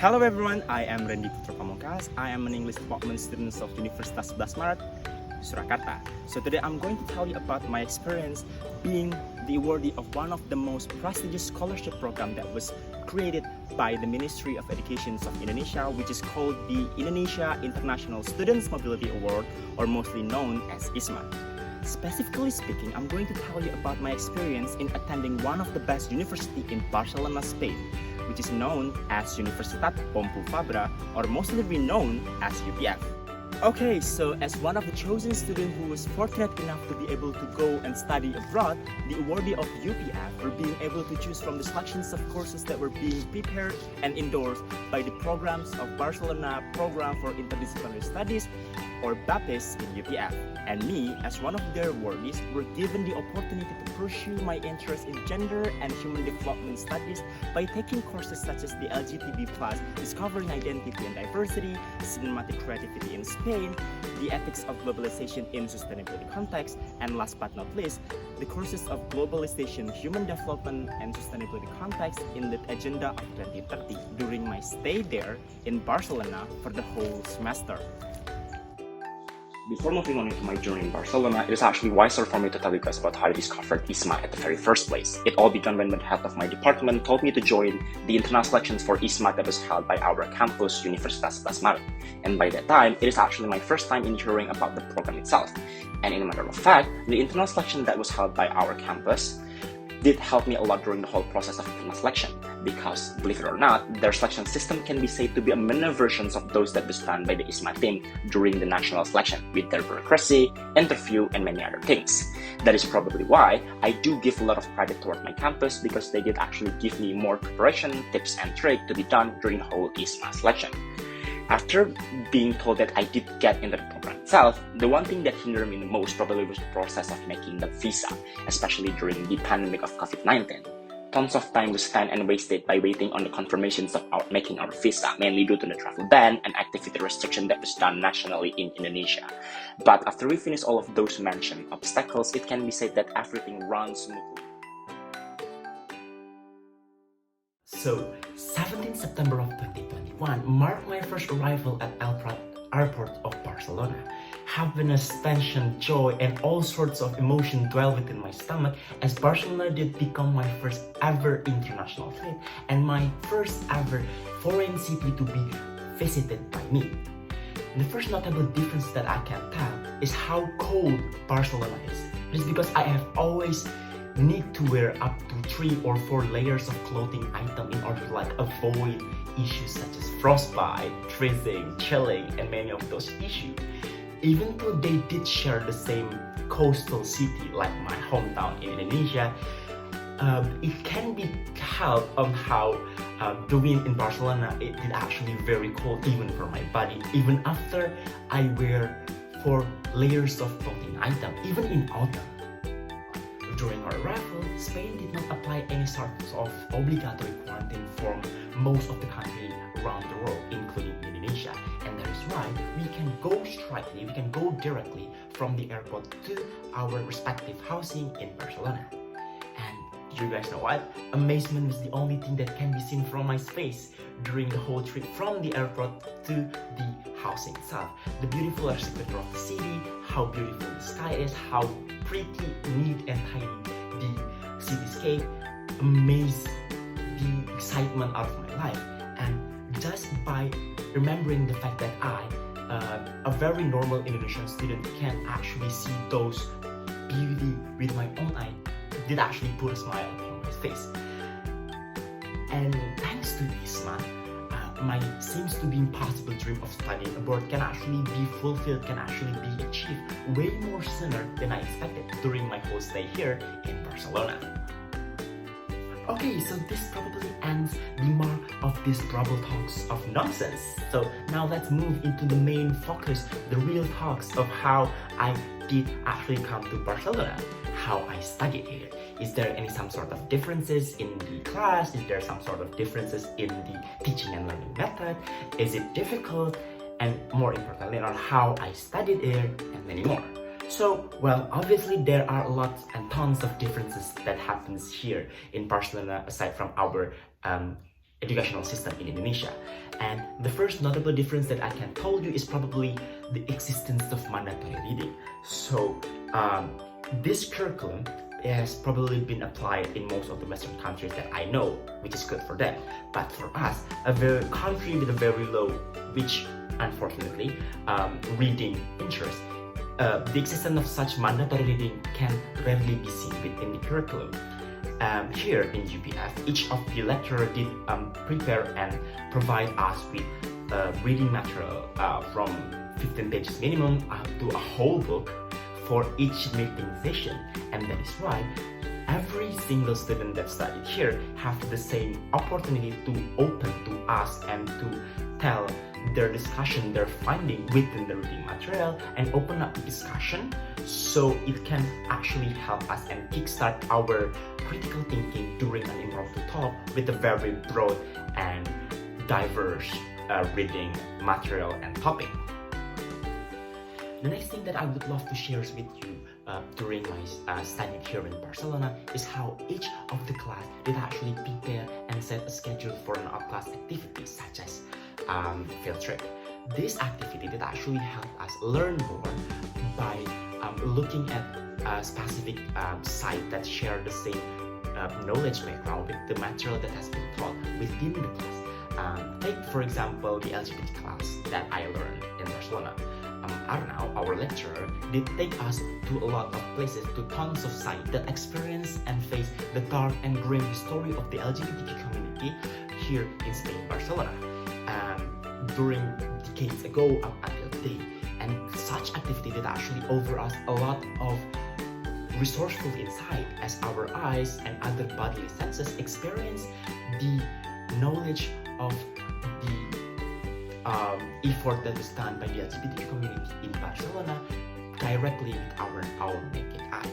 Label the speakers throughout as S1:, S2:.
S1: Hello everyone, I am Randy Putra Pamungkas. I am an English department student of Universitas 11 Maret, Surakarta. So today I'm going to tell you about my experience being the awardee of one of the most prestigious scholarship program that was created by the Ministry of Education of Indonesia, which is called the Indonesia International Students Mobility Award, or mostly known as IISMA. Specifically speaking, I'm going to tell you about my experience in attending one of the best university in Barcelona, Spain, which is known as Universitat Pompeu Fabra, or mostly renowned as UPF. Okay, so as one of the chosen students who was fortunate enough to be able to go and study abroad, the awardee of UPF for being able to choose from the selections of courses that were being prepared and endorsed by the programs of Barcelona Program for Interdisciplinary Studies, or BaPIS in UPF. And me, as one of their awardees, were given the opportunity to pursue my interest in gender and human development studies by taking courses such as the LGTB+, Discovering Identity and Diversity, Cinematic Creativity in Spain, the Ethics of Globalization in Sustainability Context, and last but not least, the courses of Globalization, Human Development, and Sustainability Context in the Agenda of 2030 during my stay there in Barcelona for the whole semester. Before moving on into my journey in Barcelona, it is actually wiser for me to tell you guys about how I discovered IISMA at the very first place. It all began when the head of my department told me to join the internal selections for IISMA that was held by our campus, Universitas 11 Maret. And by that time, it is actually my first time in hearing about the program itself. And in a matter of fact, the internal selection that was held by our campus did help me a lot during the whole process of internal selection, because, believe it or not, their selection system can be said to be a mini versions of those that was done by the IISMA team during the national selection, with their bureaucracy, interview, and many other things. That is probably why I do give a lot of credit toward my campus, because they did actually give me more preparation, tips, and tricks to be done during the whole IISMA selection. After being told that I did get into the program itself, the one thing that hindered me the most probably was the process of making the visa, especially during the pandemic of COVID-19. Tons of time was spent and wasted by waiting on the confirmations of making our visa, mainly due to the travel ban and activity restriction that was done nationally in Indonesia. But after we finish all of those mentioned obstacles, it can be said that everything runs smoothly. So, 17 September of 2021 marked my first arrival at airport of Barcelona. Happiness, tension, joy, and all sorts of emotion dwell within my stomach, as Barcelona did become my first ever international trip and my first ever foreign city to be visited by me. The first notable difference that I can tell is how cold Barcelona is. It is because I have always need to wear up to 3 or 4 layers of clothing item in order to avoid issues such as frostbite, freezing, chilling, and many of those issues. Even though they did share the same coastal city like my hometown in Indonesia, it can be helped on how the wind in Barcelona, it did actually very cold even for my body, even after I wear 4 layers of clothing item, even in autumn. During our arrival, Spain did not apply any sort of obligatory quarantine for most of the country around the world, including Indonesia, and that is why we can go directly from the airport to our respective housing in Barcelona. And you guys know what? Amazement was the only thing that can be seen from my face during the whole trip from the airport to the housing itself. The beautiful architecture of the city, how beautiful the sky is, how pretty, neat, and tiny the cityscape amazed the excitement out of my life. And just by remembering the fact that I, a very normal Indonesian student, can actually see those beauty with my own eye, did actually put a smile upon my face. And thanks to IISMA, my seems to be impossible dream of studying abroad can actually be fulfilled, can actually be achieved way more sooner than I expected during my whole stay here in Barcelona. Okay, so this probably ends the mark of these Brabble talks of nonsense. So now let's move into the main focus, the real talks of how I did actually come to Barcelona, how I studied here. Is there some sort of differences in the class? Is there some sort of differences in the teaching and learning method? Is it difficult? And more importantly, on how I studied here, and many more. So, well, obviously there are lots and tons of differences that happens here in Barcelona aside from our educational system in Indonesia. And the first notable difference that I can tell you is probably the existence of mandatory reading. So this curriculum has probably been applied in most of the Western countries that I know, which is good for them. But for us, a very country with a very low, which unfortunately, reading interest, the existence of such mandatory reading can rarely be seen within the curriculum. Here in UPF, each of the lecturer did prepare and provide us with reading material from 15 pages minimum up to a whole book for each meeting session, and that is why every single student that studied here have the same opportunity to open to us and to tell their discussion, their finding within the reading material, and open up the discussion so it can actually help us and kickstart our critical thinking during an impromptu talk with a very broad and diverse reading material and topic. The next thing that I would love to share with you during my study here in Barcelona is how each of the class did actually prepare and set a schedule for an out-class activity such as field trip. This activity did actually help us learn more by looking at a specific site that share the same knowledge background with the material that has been taught within the class. Take for example the LGBT class that I learned in Barcelona. Arnau, our lecturer, did take us to a lot of places, to tons of sites that experience and face the dark and grim history of the LGBTQ community here in Spain, Barcelona, during decades ago up until today. And such activity did actually offer us a lot of resourceful insight as our eyes and other bodily senses experience the knowledge of the effort that is done by the LGBT community in Barcelona directly with our naked eye.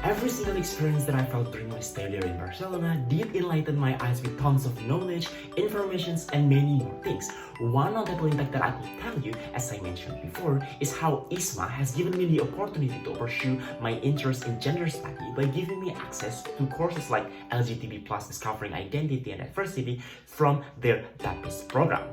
S1: Every single experience that I felt during my stay there in Barcelona did enlighten my eyes with tons of knowledge, informations, and many more things. One notable impact that I could tell you, as I mentioned before, is how IISMA has given me the opportunity to pursue my interest in gender study by giving me access to courses like LGBTQ+ Discovering Identity and Diversity from their BaPIS program.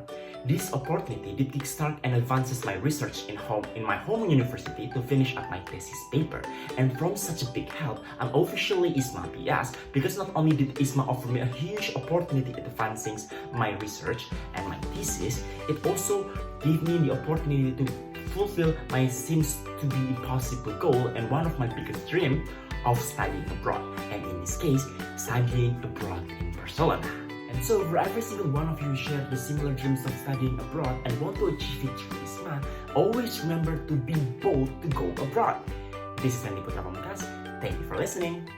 S1: This opportunity did kickstart and advances my research in my home university to finish up my thesis paper. And from such a big help, I'm officially IISMA BS because not only did IISMA offer me a huge opportunity at advancing my research and my thesis, it also gave me the opportunity to fulfill my seems to be impossible goal and one of my biggest dreams of studying abroad, and in this case, studying abroad in Barcelona. And so for every single one of you who share the similar dreams of studying abroad and want to achieve it through IISMA, always remember to be bold to go abroad. This is Andy Putra Pamungkas. Thank you for listening.